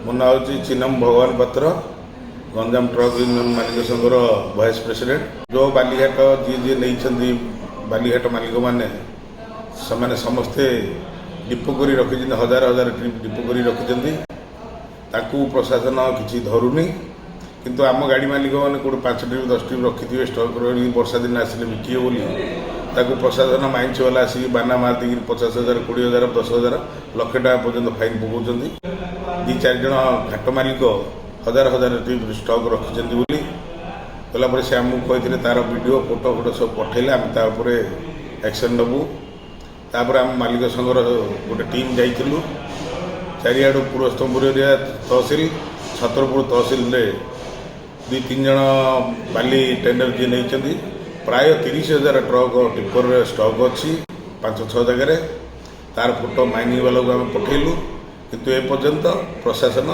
ମୋ ନାଁ ହେଉଛି ଚିନମ ଭଗବାନ ପାତ୍ର, ଗଞ୍ଜାମ ଟ୍ରକ୍ ୟୁନିୟନ ମାଲିକ ସଂଘର ଭାଇସ୍ ପ୍ରେସିଡେଣ୍ଟ। ଯେଉଁ ବାଲିଘାଟ ଯିଏ ନେଇଛନ୍ତି ବାଲିଘାଟ ମାଲିକମାନେ, ସେମାନେ ସମସ୍ତେ ଡିପୋ କରି ରଖିଛନ୍ତି, ହଜାର ହଜାର ଟ୍ରିପ୍ ଡିପୋ କରି ରଖିଛନ୍ତି। ତାକୁ ପ୍ରଶାସନ କିଛି ଧରୁନି, କିନ୍ତୁ ଆମ ଗାଡ଼ି ମାଲିକମାନେ କେଉଁଠି 5 ଟ୍ରିପ୍ 10 ଟ୍ରିପ୍ ରଖିଥିବେ ଷ୍ଟକ୍ କରି ବର୍ଷା ଦିନ ଆସିଲେ ବିକିବେ ବୋଲି, ତାକୁ ପ୍ରଶାସନ ମାଇନ୍ସ ବାଲା ଆସିକି ବାନା ମାରି ଦେଇକି 50,000 20,000 10,000 ଲକ୍ଷ ଟଙ୍କା ପର୍ଯ୍ୟନ୍ତ ଫାଇନ୍ ପକାଉଛନ୍ତି। 2-4 ଜଣ ଘାଟ ମାଲିକ ହଜାର ହଜାର ଟ୍ରିପ୍ ଷ୍ଟକ୍ ରଖିଛନ୍ତି ବୋଲି ଗଲା ପରେ ସେ ଆମକୁ କହିଥିଲେ, ତାର ଭିଡ଼ିଓ ଫଟୋ ସବୁ ପଠାଇଲେ, ଆମେ ତା ଉପରେ ଆକ୍ସନ୍ ନେବୁ। ତାପରେ ଆମ ମାଲିକ ସଂଘର ଗୋଟେ ଟିମ୍ ଯାଇଥିଲୁ ଚାରିଆଡ଼ୁ ପୁରସ୍ତମପୁର ଏରିଆ ତହସିଲ, ଛତ୍ରପୁର ତହସିଲରେ 2-3 ଜଣ ବାଲି ଟେଣ୍ଡର ଯିଏ ନେଇଛନ୍ତି। ପ୍ରାୟ 30,000 ଟ୍ରକ୍ ଟିପରରେ ଷ୍ଟକ୍ ଅଛି 5-6 ଜାଗାରେ। ତାର ଫଟୋ ମାଇନିଂ ବାଲାକୁ ଆମେ ପଠାଇଲୁ, କିନ୍ତୁ ଏପର୍ଯ୍ୟନ୍ତ ପ୍ରଶାସନ